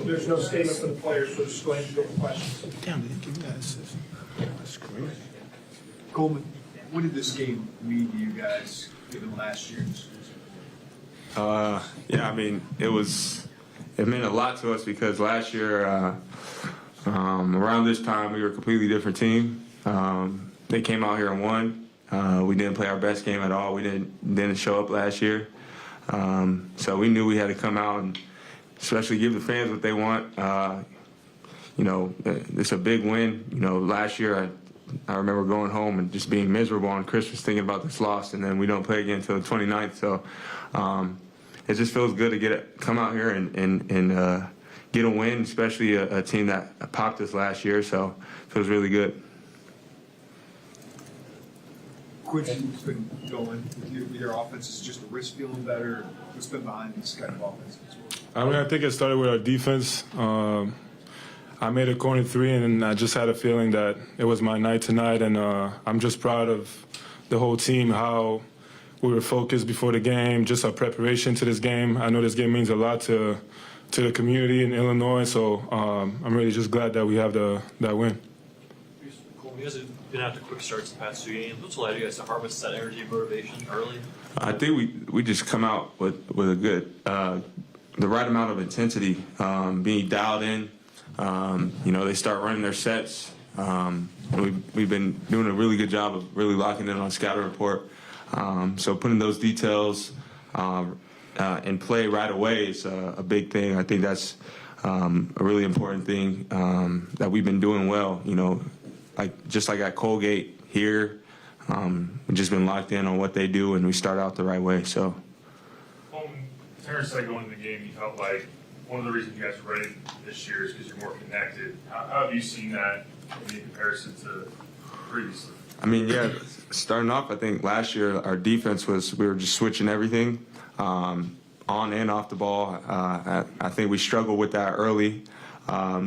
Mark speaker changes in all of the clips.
Speaker 1: There's no statement for the players, so just go ahead and go for questions.
Speaker 2: Damn, they didn't give me that assist. That's crazy.
Speaker 3: Coleman, what did this game mean to you guys, given last year's?
Speaker 4: Yeah, I mean, it meant a lot to us because last year, around this time, we were a completely different team. They came out here and won. We didn't play our best game at all. We didn't show up last year. So we knew we had to come out and especially give the fans what they want. You know, it's a big win. You know, last year I remember going home and just being miserable on Christmas thinking about this loss, and then we don't play again until the 29th. So it just feels good to come out here and get a win, especially a team that popped us last year. So it feels really good.
Speaker 3: Quincy's been going with your offense. Is just the wrist feeling better? What's been behind this kind of offense as well?
Speaker 5: I mean, I think it started with our defense. I made a corner three, and I just had a feeling that it was my night tonight. And I'm just proud of the whole team, how we were focused before the game, just our preparation to this game. I know this game means a lot to the community in Illinois, so I'm really just glad that we have that win.
Speaker 6: Cool. You guys have been after quick starts the past 2 games. What's allowed you guys to harvest that energy and motivation early?
Speaker 4: I think we just come out with a good, the right amount of intensity, being dialed in. You know, they start running their sets. We've been doing a really good job of really locking in on scatter report. So putting those details in play right away is a big thing. I think that's a really important thing that we've been doing well. You know, just like at Colgate here, we've just been locked in on what they do, and we start out the right way. So.
Speaker 7: Terrence said going into the game, you felt like one of the reasons you guys are ready this year is because you're more connected. How have you seen that in comparison to previously?
Speaker 4: I mean, yeah, starting off, I think last year our defense we were just switching everything on and off the ball. I think we struggled with that early.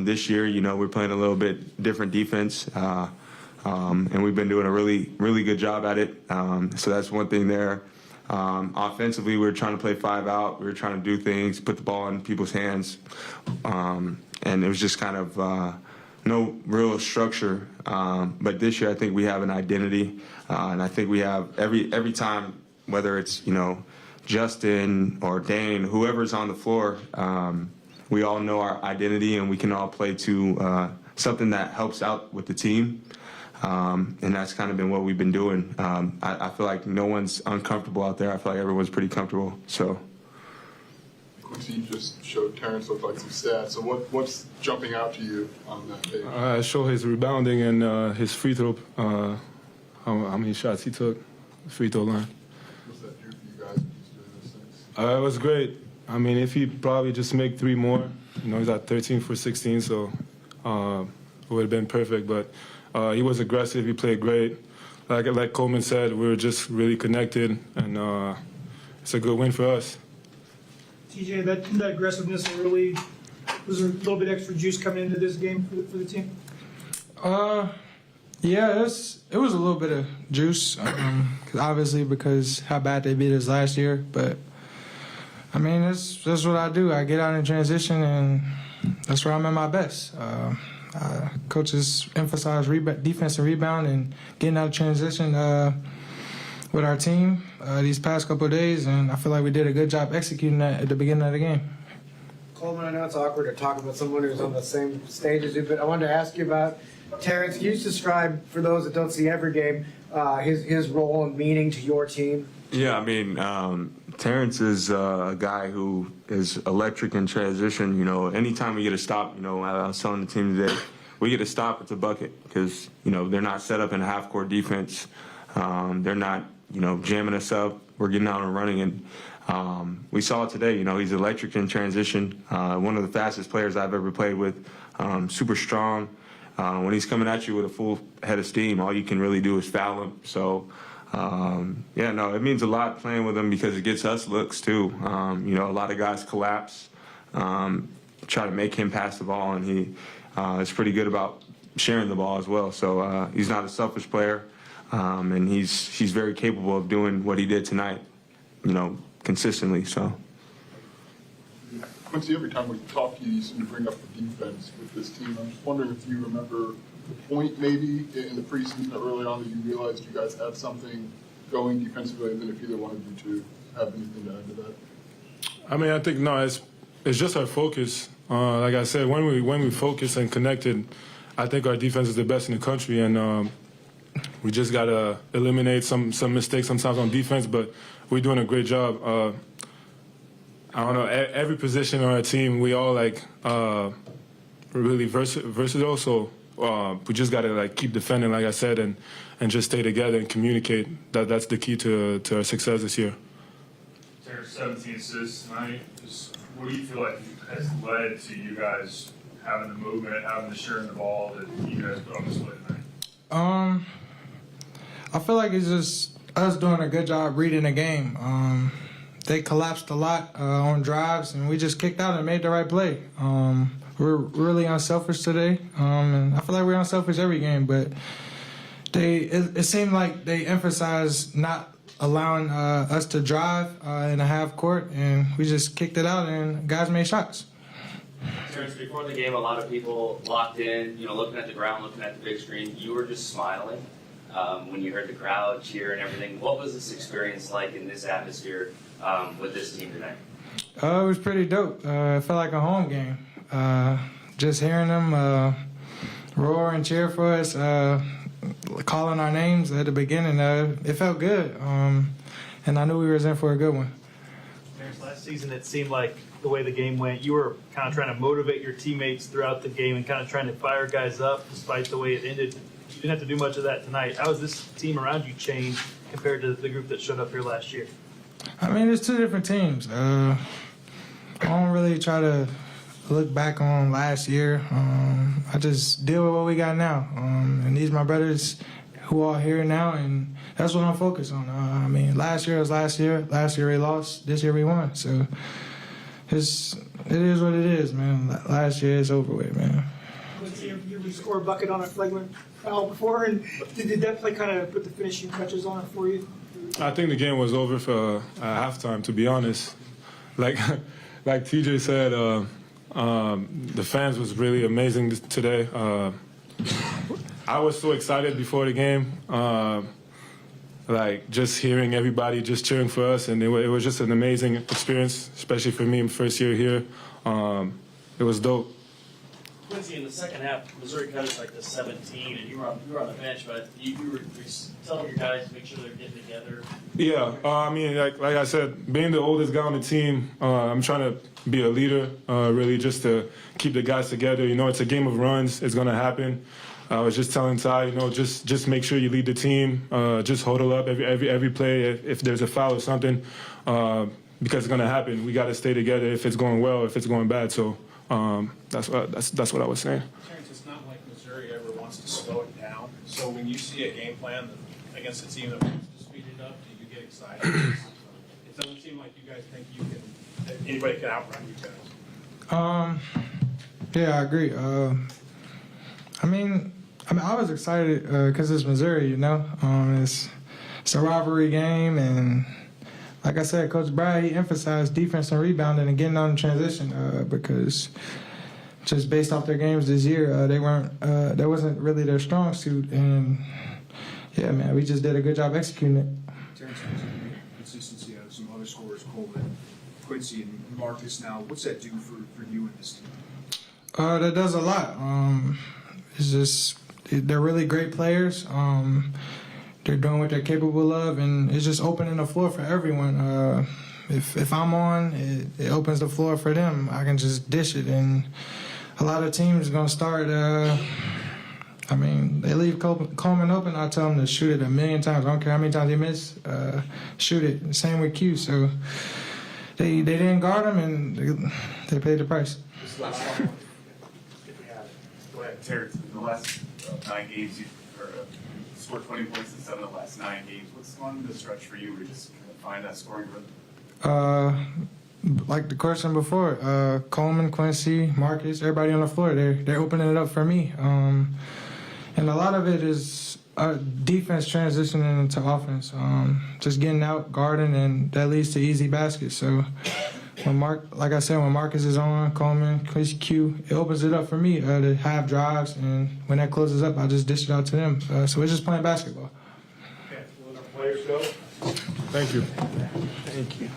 Speaker 4: This year, you know, we're playing a little bit different defense, and we've been doing a really, really good job at it. So that's one thing there. Offensively, we were trying to play 5 out. We were trying to do things, put the ball in people's hands, and it was just kind of no real structure. But this year, I think we have an identity, and I think we have every time, whether it's, you know, Justin or Dane, whoever's on the floor, we all know our identity, and we can all play to something that helps out with the team. And that's kind of been what we've been doing. I feel like no one's uncomfortable out there. I feel like everyone's pretty comfortable. So.
Speaker 8: Quincy, you just showed Terrence looked like some stats. So what's jumping out to you on that page?
Speaker 5: I show his rebounding and his free throw, how many shots he took, free throw line.
Speaker 8: What's that do for you guys when he's doing those things?
Speaker 5: It was great. I mean, if he probably just make 3 more, you know, he's at 13 for 16, so it would have been perfect. But he was aggressive. He played great. Like Coleman said, we were just really connected, and it's a good win for us.
Speaker 1: TJ, that aggressiveness early, was there a little bit extra juice coming into this game for the team?
Speaker 9: Yeah, it was a little bit of juice, obviously because how bad they beat us last year. But I mean, that's what I do. I get out in transition, and that's where I'm at my best. Coaches emphasize defense and rebound and getting out of transition with our team these past couple of days, and I feel like we did a good job executing that at the beginning of the game.
Speaker 10: Coleman, I know it's awkward to talk about someone who's on the same stage as you, but I wanted to ask you about Terrence. Can you just describe, for those that don't see every game, his role and meaning to your team?
Speaker 4: Yeah, I mean, Terrence is a guy who is electric in transition. You know, anytime we get a stop, you know, I was telling the team today, we get a stop, it's a bucket because, you know, they're not set up in a half-court defense. They're not, you know, jamming us up. We're getting out and running. And we saw it today, you know, he's electric in transition. One of the fastest players I've ever played with, super strong. When he's coming at you with a full head of steam, all you can really do is foul him. So, yeah, no, it means a lot playing with him because it gets us looks too. You know, a lot of guys collapse, try to make him pass the ball, and he is pretty good about sharing the ball as well. So he's not a selfish player, and he's very capable of doing what he did tonight, you know, consistently. So.
Speaker 8: Quincy, every time we talk to you, you seem to bring up the defense with this team. I'm just wondering if you remember the point maybe in the preseason or early on that you realized you guys had something going defensively, and then if either one of you two have anything to add to that.
Speaker 5: I mean, I think no, it's just our focus. Like I said, when we focus and connected, I think our defense is the best in the country, and we just gotta eliminate some mistakes sometimes on defense. But we're doing a great job. I don't know, every position on our team, we all really versatile. So we just gotta keep defending, like I said, and just stay together and communicate. That's the key to our success this year.
Speaker 7: There's 17 assists tonight. What do you feel like has led to you guys having the movement, having the sharing the ball that you guys put on display tonight?
Speaker 9: I feel like it's just us doing a good job reading the game. They collapsed a lot on drives, and we just kicked out and made the right play. We're really unselfish today, and I feel like we're unselfish every game, but it seemed like they emphasized not allowing us to drive in a half court, and we just kicked it out, and guys made shots.
Speaker 11: Terrence, before the game, a lot of people locked in, looking at the ground, looking at the big screen. You were just smiling when you heard the crowd cheer and everything. What was this experience like in this atmosphere with this team tonight?
Speaker 9: It was pretty dope. It felt like a home game. Just hearing them roar and cheer for us, calling our names at the beginning, it felt good. And I knew we were in for a good one.
Speaker 6: Last season, it seemed like the way the game went, you were kind of trying to motivate your teammates throughout the game and kind of trying to fire guys up despite the way it ended. You didn't have to do much of that tonight. How has this team around you changed compared to the group that showed up here last year?
Speaker 9: I mean, it's two different teams. I don't really try to look back on last year. I just deal with what we got now. And these are my brothers who are here now, and that's what I'm focused on. I mean, last year was last year. Last year we lost. This year we won. So it is what it is, man. Last year is over with, man.
Speaker 1: You score a bucket on a flagrant foul before, and did that play kind of put the finishing touches on it for you?
Speaker 5: I think the game was over for halftime, to be honest. Like TJ said, the fans was really amazing today. I was so excited before the game, just hearing everybody just cheering for us, and it was just an amazing experience, especially for me, first year here. It was dope.
Speaker 12: Quincy, in the second half, Missouri cut us the 17, and you were on the bench, but you were telling your guys to make sure they're getting together.
Speaker 5: Yeah, I mean, like I said, being the oldest guy on the team, I'm trying to be a leader, really, just to keep the guys together. It's a game of runs. It's going to happen. I was just telling Ty, just make sure you lead the team. Just huddle up every play. If there's a foul or something, because it's going to happen. We got to stay together if it's going well, if it's going bad. So that's what I was saying.
Speaker 2: Terrence, it's not like Missouri ever wants to slow it down. So when you see a game plan against a team that wants to speed it up, do you get excited? It doesn't seem like you guys think that anybody can outrun you guys.
Speaker 9: Yeah, I agree. I mean, I was excited because it's Missouri, It's a rivalry game, and like I said, Coach Brad, he emphasized defense and rebounding and getting on the transition because just based off their games this year, that wasn't really their strong suit, and yeah, man, we just did a good job executing it.
Speaker 3: Terrence, consistency out of some other scorers, Coleman, Quincy, and Marcus now, what's that do for you and this team?
Speaker 9: That does a lot. It's just they're really great players. They're doing what they're capable of, and it's just opening the floor for everyone. If I'm on, it opens the floor for them. I can just dish it, and a lot of teams are gonna start. They leave Coleman open. I tell them to shoot it 1,000,000 times. I don't care how many times they miss. Shoot it. Same with Q. So they didn't guard him, and they paid the price.
Speaker 7: Go ahead, Terrence. In the last 9 games, you've scored 20 points in 7 of the last 9 games. What's on the stretch for you to just kind of find that scoring rhythm?
Speaker 9: Like the question before, Coleman, Quincy, Marcus, everybody on the floor, they're opening it up for me. And a lot of it is defense transitioning into offense, just getting out, guarding, and that leads to easy baskets. So like I said, when Marcus is on, Coleman, Quincy Q, it opens it up for me to have drives, and when that closes up, I just dish it out to them. So we're just playing basketball.
Speaker 2: Okay, we'll let our players go.
Speaker 5: Thank you.
Speaker 9: Thank you.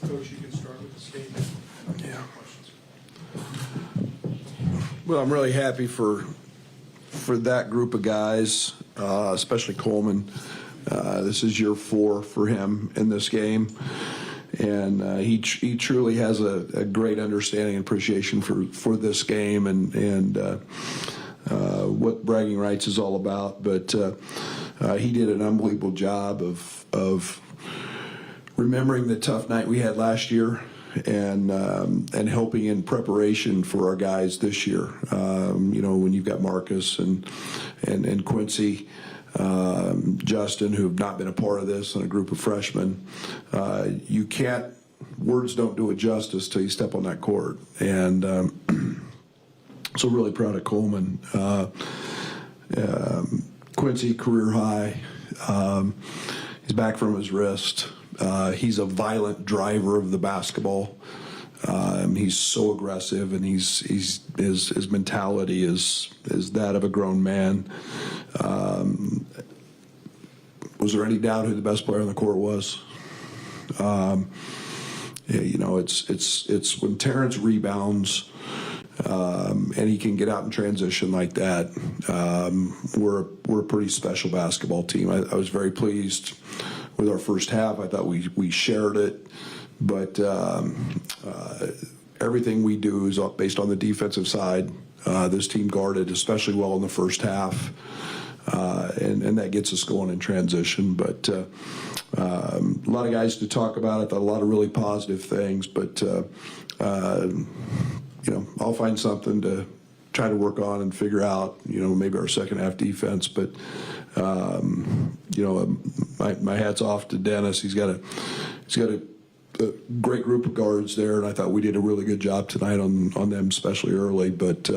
Speaker 1: Coach, you can start with the statement.
Speaker 13: Yeah. Well, I'm really happy for that group of guys, especially Coleman. This is year 4 for him in this game, and he truly has a great understanding and appreciation for this game and what Bragging Rights is all about. But he did an unbelievable job of remembering the tough night we had last year and helping in preparation for our guys this year. When you've got Marcus and Quincy, Justin, who have not been a part of this, and a group of freshmen, words don't do it justice till you step on that court. And so really proud of Coleman. Quincy, career high. He's back from his wrist. He's a violent driver of the basketball. He's so aggressive, and his mentality is that of a grown man. Was there any doubt who the best player on the court was? It's when Terrence rebounds and he can get out in transition like that. We're a pretty special basketball team. I was very pleased with our first half. I thought we shared it, but everything we do is based on the defensive side. This team guarded especially well in the first half, and that gets us going in transition. But a lot of guys to talk about. I thought a lot of really positive things, but I'll find something to try to work on and figure out, maybe our second half defense. But, my hat's off to Dennis. He's got a great group of guards there, and I thought we did a really good job tonight on them, especially early. But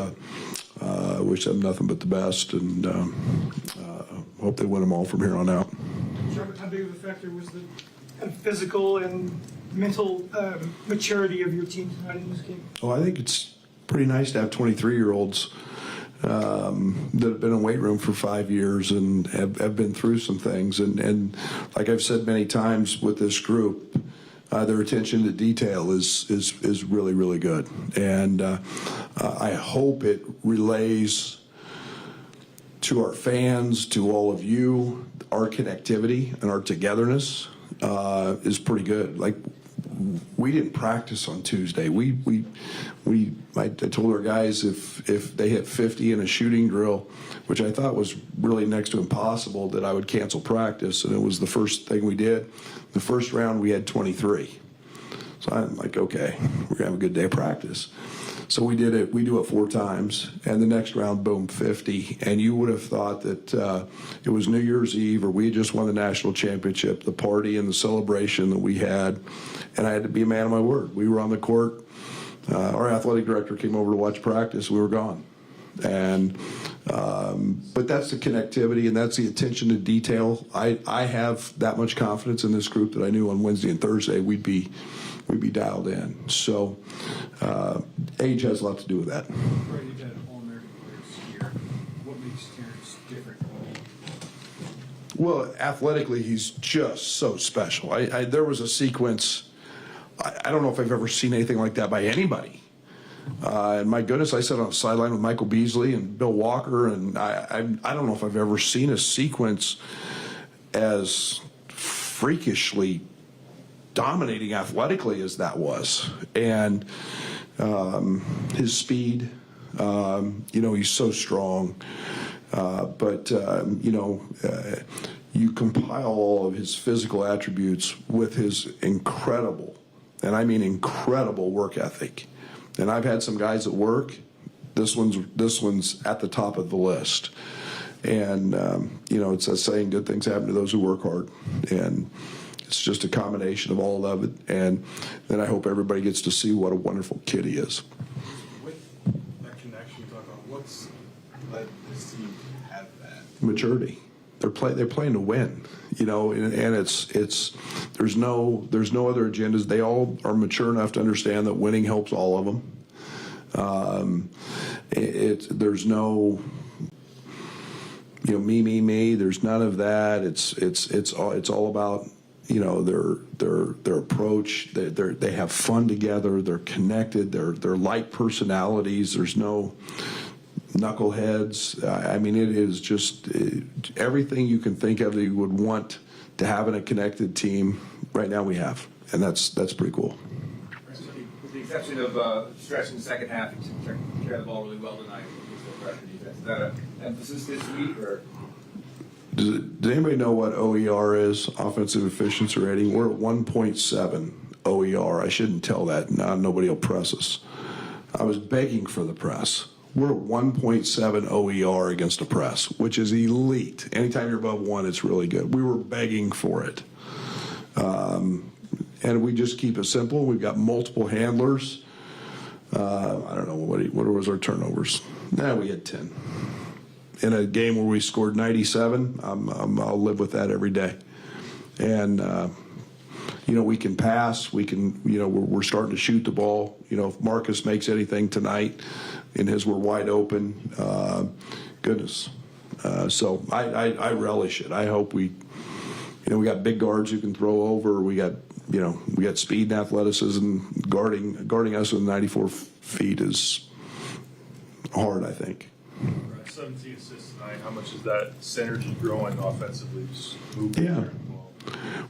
Speaker 13: I wish them nothing but the best, and hope they win them all from here on out.
Speaker 1: How big of a factor was the kind of physical and mental maturity of your team tonight in this game?
Speaker 13: Oh, I think it's pretty nice to have 23-year-olds that have been in weight room for 5 years and have been through some things. And like I've said many times with this group, their attention to detail is really, really good. And I hope it relays to our fans, to all of you, our connectivity and our togetherness is pretty good. Like, we didn't practice on Tuesday. I told our guys if they hit 50 in a shooting drill, which I thought was really next to impossible, that I would cancel practice, and it was the first thing we did. The first round we had 23. So I'm like, okay, we're gonna have a good day of practice. So we did it. We do it 4 times, and the next round, boom, 50. And you would have thought that it was New Year's Eve, or we had just won the national championship, the party and the celebration that we had. And I had to be a man of my word. We were on the court. Our athletic director came over to watch practice. We were gone. And but that's the connectivity, and that's the attention to detail. I have that much confidence in this group that I knew on Wednesday and Thursday we'd be dialed in. So age has a lot to do with that.
Speaker 3: Right, you've had All-American players here. What makes Terrence different?
Speaker 13: Well, athletically, he's just so special. There was a sequence, I don't know if I've ever seen anything like that by anybody. And my goodness, I sat on a sideline with Michael Beasley and Bill Walker, and I don't know if I've ever seen a sequence as freakishly dominating athletically as that was. And his speed, he's so strong. But you compile all of his physical attributes with his incredible, and I mean incredible, work ethic. And I've had some guys at work. This one's at the top of the list. And it's a saying: good things happen to those who work hard. And It's just a combination of all of it, and then I hope everybody gets to see what a wonderful kid he is.
Speaker 3: With that connection you talk about, what's led this team to have that?
Speaker 13: Maturity. They're playing to win, you know, and it's there's no other agendas. They all are mature enough to understand that winning helps all of them. There's no, you know, me. There's none of that. It's all about, you know, their approach. They have fun together. They're connected. They're light personalities. There's no knuckleheads. I mean, it is just everything you can think of that you would want to have in a connected team. Right now we have, and that's pretty cool.
Speaker 3: With the exception of stretching the second half, you took care of the ball really well tonight. Is that an emphasis this week, or?
Speaker 13: Does anybody know what OER is, offensive efficiency rating? We're at 1.7 OER. I shouldn't tell that. Now nobody will press us. I was begging for the press. We're at 1.7 OER against a press, which is elite. Anytime you're above 1, it's really good. We were begging for it. And we just keep it simple. We've got multiple handlers. I don't know, what was our turnovers? We had 10. In a game where we scored 97, I'll live with that every day. And, you know, we can pass. We can, you know, we're starting to shoot the ball. You know, if Marcus makes anything tonight, in his we're wide open. Goodness. So I relish it. I hope we got big guards who can throw over. We got speed and athleticism. Guarding us with 94 feet is hard, I think.
Speaker 7: 17 assists tonight. How much is that synergy growing offensively? Just moving
Speaker 13: Yeah.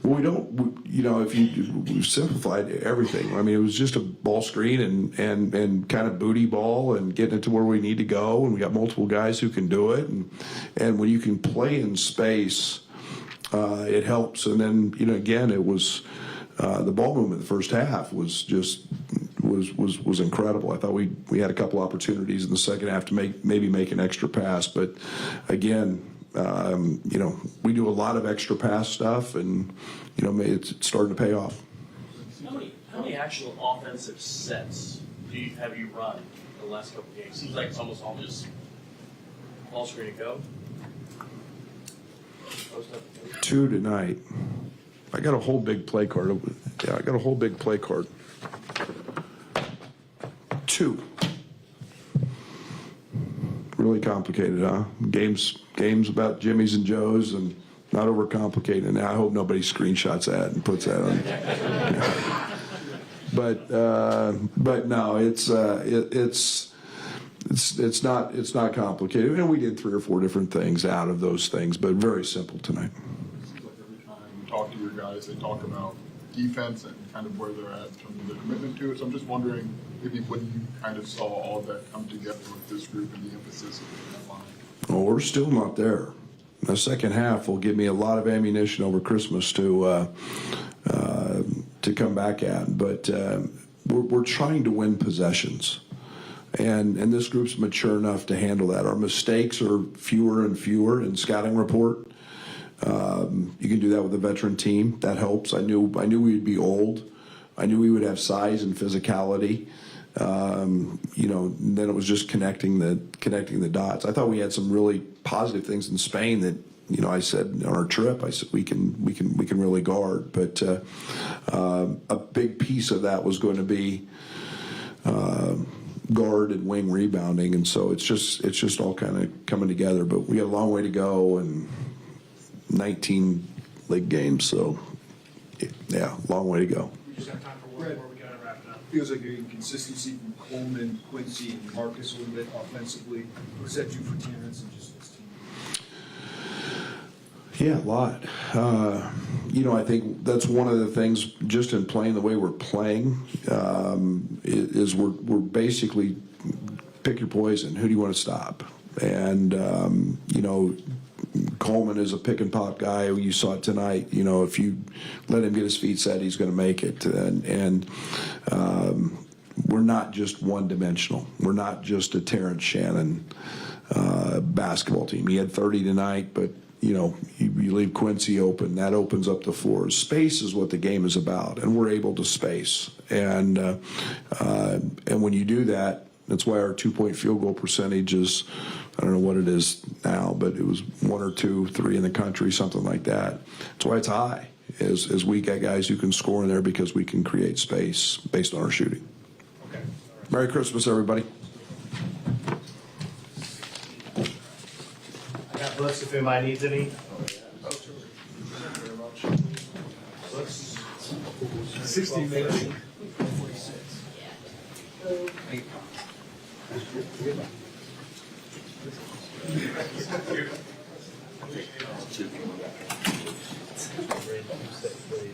Speaker 13: Well, if we simplified everything. I mean, it was just a ball screen and kind of booty ball and getting it to where we need to go. And we got multiple guys who can do it. And when you can play in space, it helps. And then, you know, again, it was the ball movement in the first half was incredible. I thought we had a couple opportunities in the second half to maybe make an extra pass. But again, you know, we do a lot of extra pass stuff, and you know, it's starting to pay off.
Speaker 12: How many actual offensive sets have you run the last couple of games? Seems like it's almost all just ball screen and go.
Speaker 13: 2 tonight. I got a whole big play card. Yeah, I got a whole big play card. 2. Really complicated, huh? Games about Jimmys and Joes, and not overcomplicated. And I hope nobody screenshots that and puts that on. But no, it's not complicated. And we did 3 or 4 different things out of those things, but very simple tonight.
Speaker 8: It seems like every time you talk to your guys, they talk about defense and kind of where they're at in terms of their commitment to it. So I'm just wondering, maybe when you kind of saw all of that come together with this group and the emphasis of that line.
Speaker 13: Well, we're still not there. The second half will give me a lot of ammunition over Christmas to come back at. But we're trying to win possessions. And this group's mature enough to handle that. Our mistakes are fewer and fewer in scouting report. You can do that with a veteran team. That helps. I knew we'd be old. I knew we would have size and physicality. You know, then it was just connecting the dots. I thought we had some really positive things in Spain that, you know, I said on our trip, I said we can really guard. But a big piece of that was going to be guard and wing rebounding, and so it's just all kind of coming together. But we got a long way to go and 19 league games, so yeah, long way to go.
Speaker 2: We just have time for one more. We gotta wrap it up.
Speaker 3: Feels like you're getting consistency from Coleman, Quincy, and Marcus a little bit offensively. What's that do for Terrence and just this team?
Speaker 13: Yeah, a lot. You know, I think that's one of the things, just in playing the way we're playing, is we're basically pick your poison. Who do you want to stop? And, you know, Coleman is a pick and pop guy. You saw it tonight. You know, if you let him get his feet set, he's going to make it. And we're not just one dimensional. We're not just a Terrence Shannon basketball team. He had 30 tonight, but you leave Quincy open, that opens up the floors. Space is what the game is about, and we're able to space. And when you do that, that's why our 2-point field goal percentage is, I don't know what it is now, but it was 1 or 2, 3 in the country, something like that. That's why it's high, is we got guys who can score in there because we can create space based on our shooting.
Speaker 2: Okay.
Speaker 13: Merry Christmas, everybody.
Speaker 6: I got books if anybody needs any. Books.
Speaker 10: 60 minutes.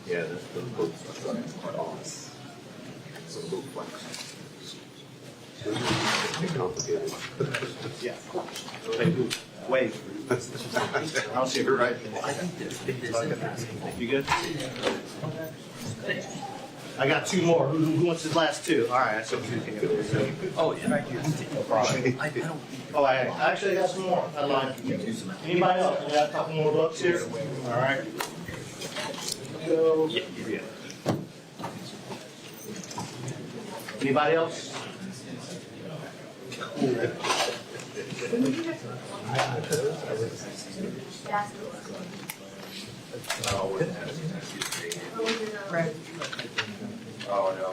Speaker 14: Yeah, that's the books are awesome. So book complicated.
Speaker 12: Yeah. Wait. I'll see you right. You good? I got 2 more. Who wants his last 2? All right, so 2 can. Oh, yeah. Thank you. No problem. Oh, I actually got some more. I lied. Anybody else? We got a couple more books here. All right. Go. Yeah, yeah. Anybody else?
Speaker 3: Oh, no.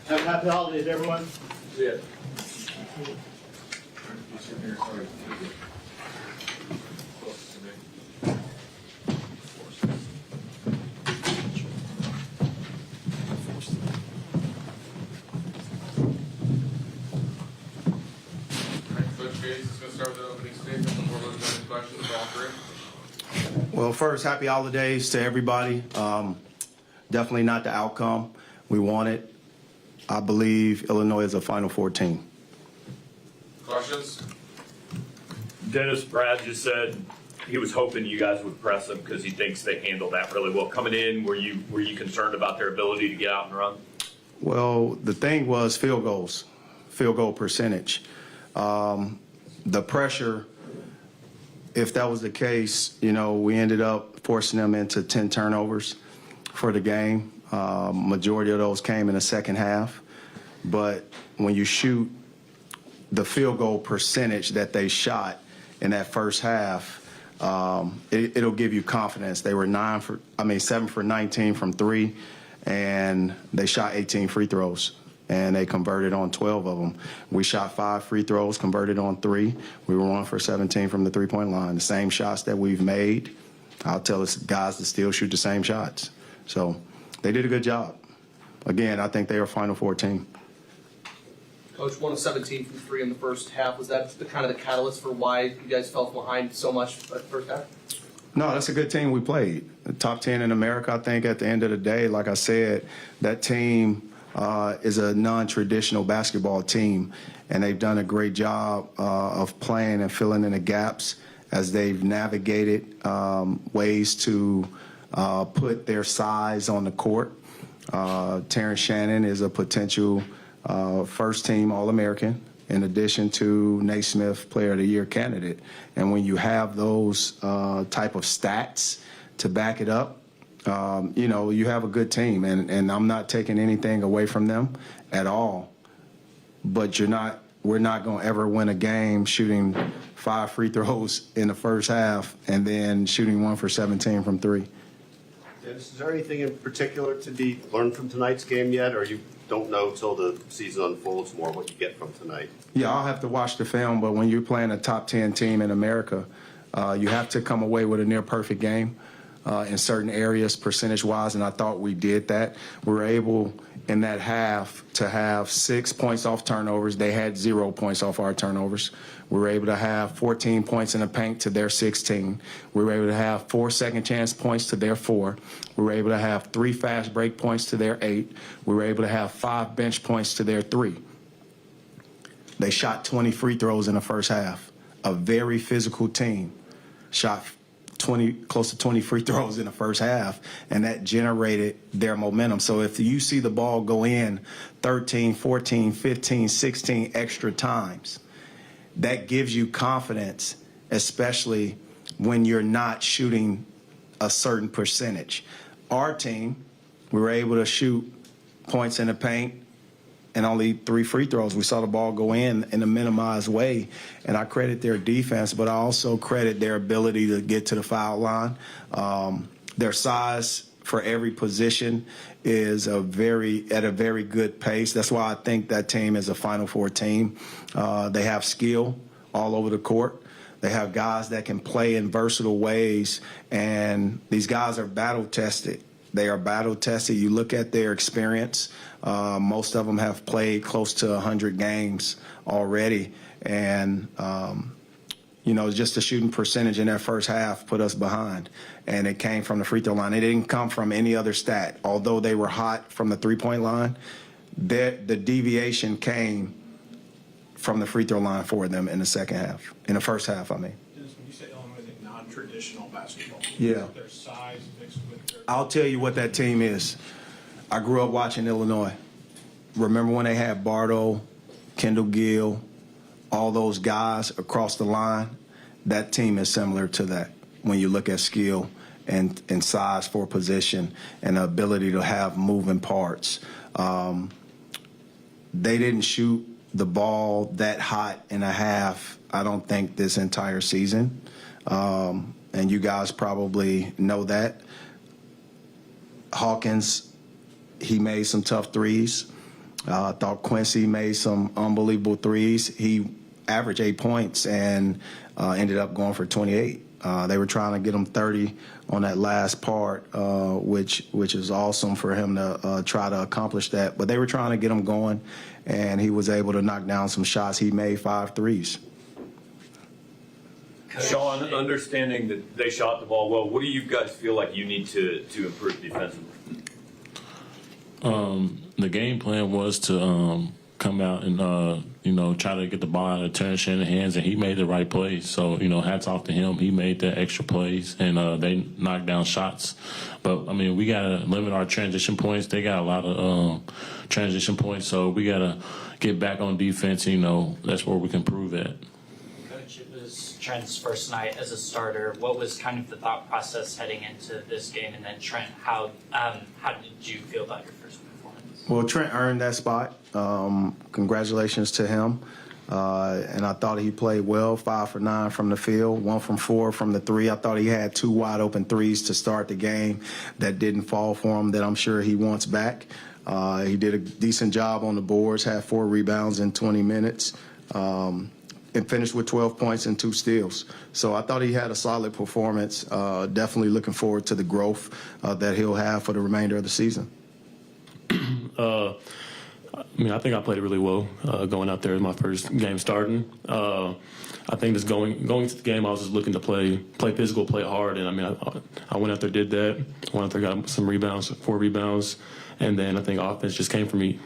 Speaker 12: Have a happy holidays, everyone.
Speaker 3: Yeah.
Speaker 15: Well, first, happy holidays to everybody. Definitely not the outcome we wanted. I believe Illinois is a Final Four team.
Speaker 4: Questions?
Speaker 16: Dennis, Brad just said he was hoping you guys would press them because he thinks they handled that really well. Coming in, were you concerned about their ability to get out and run?
Speaker 15: Well, the thing was field goals, field goal percentage. The pressure, if that was the case, we ended up forcing them into 10 turnovers for the game. Majority of those came in the second half. But when you shoot the field goal percentage that they shot in that first half, it'll give you confidence. They were 7 for 19 from 3, and they shot 18 free throws, and they converted on 12 of them. We shot 5 free throws, converted on 3. We were 1 for 17 from the three-point line. The same shots that we've made, I'll tell the guys to still shoot the same shots. So they did a good job. Again, I think they are a Final Four team.
Speaker 17: Coach, 1 of 17 from 3 in the first half. Was that the kind of the catalyst for why you guys fell behind so much at the first half?
Speaker 15: No, that's a good team we played. The top 10 in America, I think, at the end of the day. Like I said, that team is a non-traditional basketball team, and they've done a great job of playing and filling in the gaps as they've navigated ways to put their size on the court. Terrence Shannon is a potential first-team All-American, in addition to Naismith Player of the Year candidate. And when you have those type of stats to back it up, you have a good team. And I'm not taking anything away from them at all. But we're not going to ever win a game shooting 5 free throws in the first half and then shooting 1 for 17 from 3.
Speaker 12: Dennis, is there anything in particular to be learned from tonight's game yet, or you don't know till the season unfolds more what you get from tonight?
Speaker 15: Yeah, I'll have to watch the film, but when you're playing a top 10 team in America, you have to come away with a near perfect game in certain areas percentage-wise, and I thought we did that. We were able in that half to have 6 points off turnovers. They had 0 points off our turnovers. We were able to have 14 points in the paint to their 16. We were able to have 4 second chance points to their 4. We were able to have 3 fast break points to their 8. We were able to have 5 bench points to their 3. They shot 20 free throws in the first half. A very physical team shot close to 20 free throws in the first half, and that generated their momentum. So if you see the ball go in 13, 14, 15, 16 extra times, that gives you confidence, especially when you're not shooting a certain percentage. Our team, we were able to shoot points in the paint and only 3 free throws. We saw the ball go in a minimized way, and I credit their defense, but I also credit their ability to get to the foul line. Their size for every position is at a very good pace. That's why I think that team is a Final Four team. They have skill all over the court. They have guys that can play in versatile ways, and these guys are battle-tested. They are battle-tested. You look at their experience. Most of them have played close to 100 games already. And, just the shooting percentage in their first half put us behind. And it came from the free throw line. It didn't come from any other stat. Although they were hot from the three-point line, the deviation came from the free throw line for them in the second half. In the first half, I mean.
Speaker 2: Dennis, when you say Illinois is a non-traditional basketball,
Speaker 15: Yeah.
Speaker 2: their size mixed with their...
Speaker 15: I'll tell you what that team is. I grew up watching Illinois. Remember when they had Bardo, Kendall Gill, all those guys across the line? That team is similar to that when you look at skill and size for position and the ability to have moving parts. They didn't shoot the ball that hot in a half, I don't think, this entire season. And you guys probably know that. Hawkins, he made some tough threes. I thought Quincy made some unbelievable threes. He averaged 8 points and ended up going for 28. They were trying to get him 30 on that last part, which is awesome for him to try to accomplish that. But they were trying to get him going, and he was able to knock down some shots. He made 5 threes.
Speaker 16: Sean, understanding that they shot the ball well, what do you guys feel like you need to improve defensively?
Speaker 18: The game plan was to come out and try to get the ball out of Terrence Shannon's hands, and he made the right plays. So hats off to him. He made the extra plays, and they knocked down shots. But I mean, we gotta limit our transition points. They got a lot of transition points, so we gotta get back on defense. That's where we can improve at.
Speaker 19: Coach, it was Trent's first night as a starter. What was kind of the thought process heading into this game? And then Trent, how did you feel about your first performance?
Speaker 15: Well, Trent earned that spot. Congratulations to him. And I thought he played well, 5 for 9 from the field, 1 from 4 from the 3. I thought he had 2 wide open threes to start the game that didn't fall for him that I'm sure he wants back. He did a decent job on the boards, had 4 rebounds in 20 minutes. And finished with 12 points and 2 steals. So I thought he had a solid performance. Definitely looking forward to the growth that he'll have for the remainder of the season.
Speaker 18: I think I played really well going out there in my first game starting. I think just going into the game, I was just looking to play physical, play hard, and I went out there, did that. Went out there, got some rebounds, 4 rebounds, and then I think offense just came for me.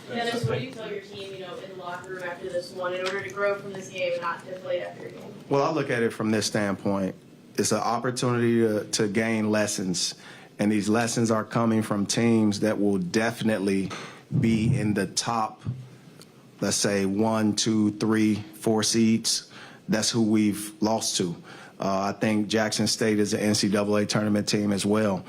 Speaker 20: Dennis, what do you tell your team, in the locker room after this one, in order to grow from this game and not deflate after your game?
Speaker 15: Well, I look at it from this standpoint. It's an opportunity to gain lessons, and these lessons are coming from teams that will definitely be in the top, let's say, 1, 2, 3, 4 seeds. That's who we've lost to. I think Jackson State is an NCAA tournament team as well.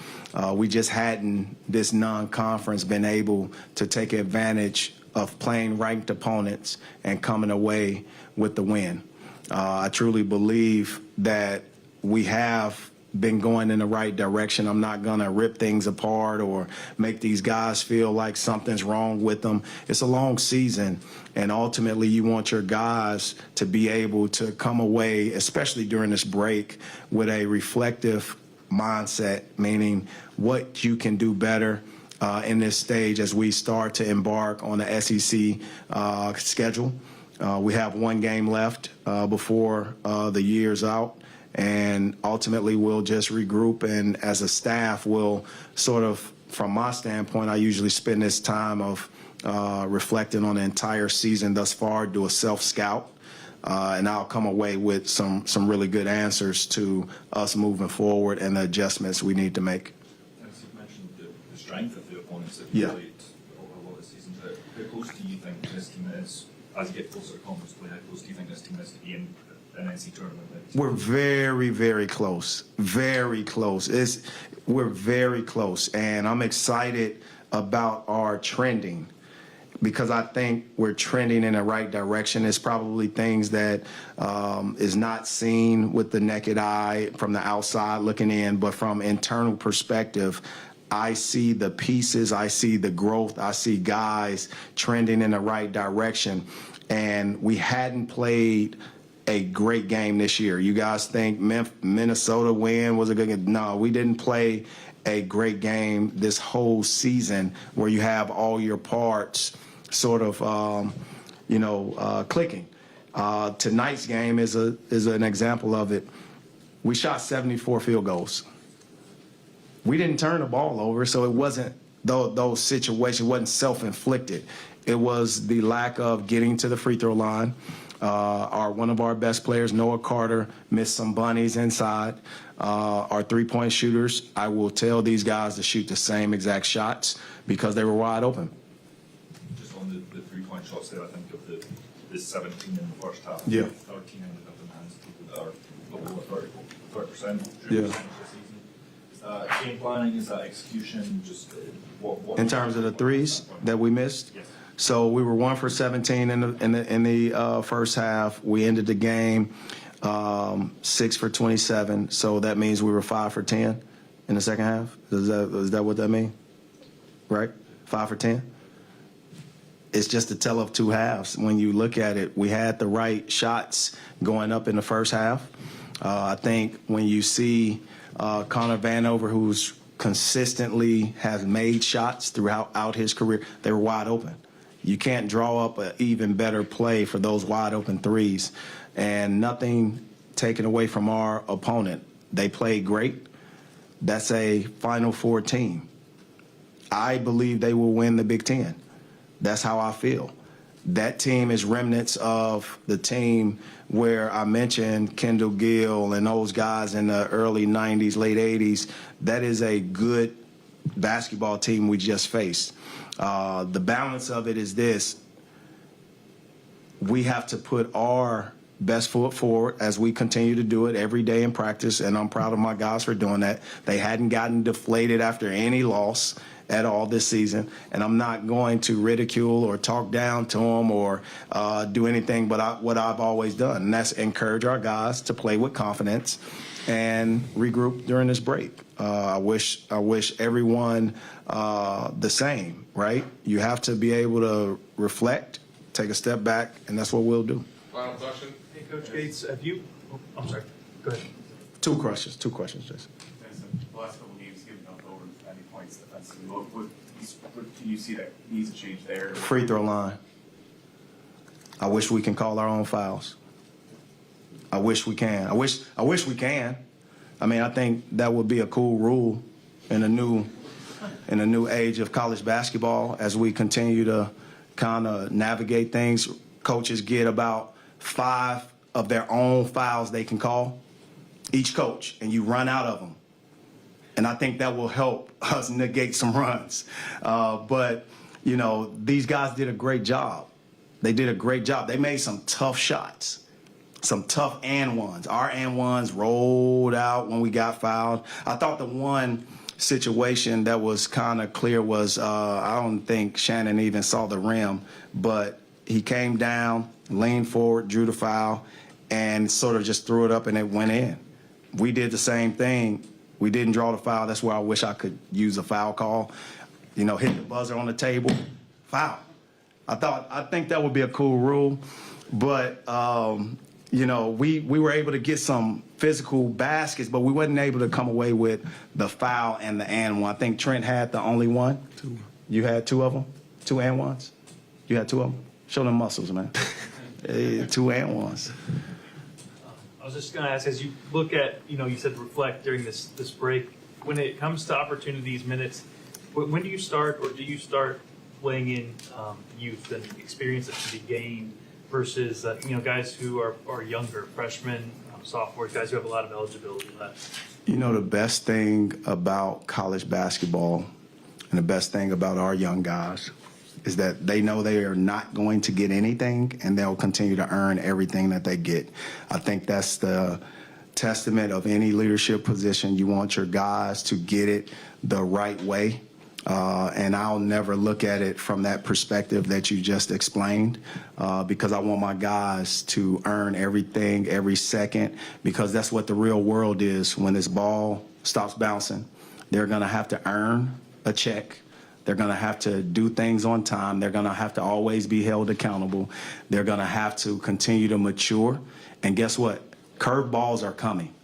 Speaker 15: We just hadn't, this non-conference, been able to take advantage of playing ranked opponents and coming away with the win. I truly believe that we have been going in the right direction. I'm not going to rip things apart or make these guys feel like something's wrong with them. It's a long season, and ultimately you want your guys to be able to come away, especially during this break, with a reflective mindset, meaning what you can do better in this stage as we start to embark on the SEC schedule. We have one game left before the year's out. And ultimately, we'll just regroup, and as a staff, we'll sort of, from my standpoint, I usually spend this time of reflecting on the entire season thus far, do a self-scout, and I'll come away with some really good answers to us moving forward and the adjustments we need to make.
Speaker 14: As you mentioned, the strength of the opponents that you played over a lot of the season, but how close do you think this team is, as you get closer to conference play, how close do you think this team is to being an NC tournament?
Speaker 15: We're very, very close. Very close. We're very close, and I'm excited about our trending because I think we're trending in the right direction. It's probably things that is not seen with the naked eye from the outside looking in, but from internal perspective, I see the pieces, I see the growth, I see guys trending in the right direction, and we hadn't played a great game this year. You guys think Minnesota win was a good game? No, we didn't play a great game this whole season where you have all your parts sort of, clicking. Tonight's game is an example of it. We shot 74 field goals. We didn't turn the ball over, so it wasn't those situations, wasn't self-inflicted. It was the lack of getting to the free throw line. One of our best players, Noah Carter, missed some bunnies inside. Our three-point shooters, I will tell these guys to shoot the same exact shots because they were wide open.
Speaker 14: Just on the three-point shots there, I think of the 17 in the first half.
Speaker 15: Yeah.
Speaker 14: 13 ended up in the hands of people that are below 30%.
Speaker 15: Yeah.
Speaker 14: This season. Is that game planning? Is that execution? Just what?
Speaker 15: In terms of the threes that we missed?
Speaker 14: Yes.
Speaker 15: So we were 1 for 17 in the first half. We ended the game 6 for 27. So that means we were 5 for 10 in the second half. Is that what that means? Right? 5 for 10. It's just a tell of two halves. When you look at it, we had the right shots going up in the first half. I think when you see Connor Vanover, who's consistently has made shots throughout his career, they were wide open. You can't draw up an even better play for those wide open threes. And nothing taken away from our opponent. They played great. That's a Final Four team. I believe they will win the Big Ten. That's how I feel. That team is remnants of the team where I mentioned Kendall Gill and those guys in the early 90s, late 80s. That is a good basketball team we just faced. The balance of it is this. We have to put our best foot forward as we continue to do it every day in practice, and I'm proud of my guys for doing that. They hadn't gotten deflated after any loss at all this season, and I'm not going to ridicule or talk down to them or do anything but what I've always done, and that's encourage our guys to play with confidence and regroup during this break. I wish everyone the same, right? You have to be able to reflect, take a step back, and that's what we'll do.
Speaker 17: Final question.
Speaker 6: Hey, Coach Gates, have you? I'm sorry. Go ahead.
Speaker 15: Two questions, Jason.
Speaker 21: The last couple games, giving up over 90 points defensively. What can you see that needs to change there?
Speaker 15: Free throw line. I wish we can call our own fouls. I wish we can. I wish we can. I mean, I think that would be a cool rule in a new age of college basketball as we continue to kind of navigate things. Coaches get about 5 of their own fouls they can call, each coach, and you run out of them. And I think that will help us negate some runs. But, you know, these guys did a great job. They did a great job. They made some tough shots, some tough and ones. Our and ones rolled out when we got fouled. I thought the one situation that was kind of clear was I don't think Shannon even saw the rim, but he came down, leaned forward, drew the foul, and sort of just threw it up and it went in. we did the same thing. We didn't draw the foul. That's where I wish I could use a foul call. You know, hit the buzzer on the table, foul. I think that would be a cool rule, but you know, we were able to get some physical baskets, but we wasn't able to come away with the foul and the and one. I think Trent had the only one. Two. You had two of them? Two and ones? You had two of them? Show them muscles, man. Two and ones.
Speaker 6: I was just going to ask, as you look at, you said reflect during this break, when it comes to opportunities, minutes, when do you start, or do you start playing in youth and experience that can be gained versus guys who are younger, freshmen, sophomores, guys who have a lot of eligibility left?
Speaker 15: You know, the best thing about college basketball and the best thing about our young guys is that they know they are not going to get anything, and they'll continue to earn everything that they get. I think that's the testament of any leadership position. You want your guys to get it the right way. And I'll never look at it from that perspective that you just explained, because I want my guys to earn everything, every second, because that's what the real world is. When this ball stops bouncing, they're going to have to earn a check. They're going to have to do things on time. They're going to have to always be held accountable. They're going to have to continue to mature. And guess what? Curveballs are coming.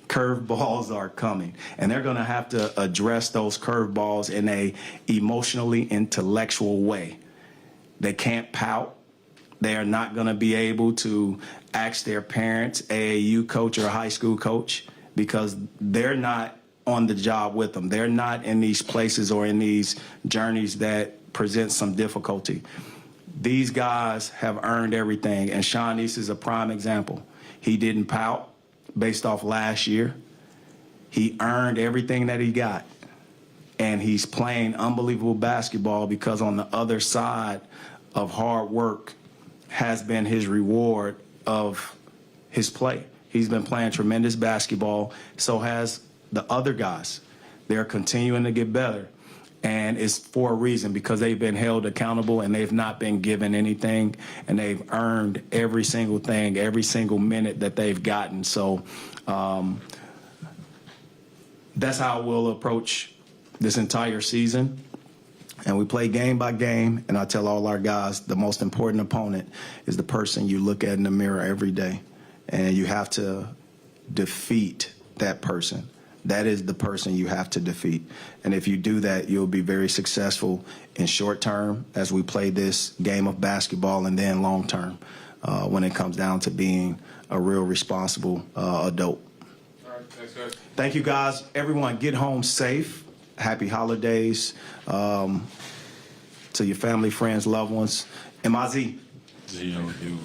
Speaker 15: Curveballs are coming, and they're going to have to address those curveballs in a emotionally intellectual way. They can't pout. They are not going to be able to ask their parents, AAU coach or a high school coach, because they're not on the job with them. They're not in these places or in these journeys that present some difficulty. These guys have earned everything, and Sean East is a prime example. He didn't pout. Based off last year, he earned everything that he got, and he's playing unbelievable basketball because on the other side of hard work has been his reward of his play. He's been playing tremendous basketball, so has the other guys. They're continuing to get better, and it's for a reason, because they've been held accountable and they've not been given anything, and they've earned every single thing, every single minute that they've gotten. So that's how we'll approach this entire season. And we play game by game, and I tell all our guys the most important opponent is the person you look at in the mirror every day, and you have to defeat that person. That is the person you have to defeat. And if you do that, you'll be very successful in short term as we play this game of basketball, and then long term when it comes down to being a real responsible adult.
Speaker 8: All right, thanks, guys.
Speaker 15: Thank you, guys. Everyone, get home safe. Happy holidays to your family, friends, loved ones. MIZ.
Speaker 18: ZOU.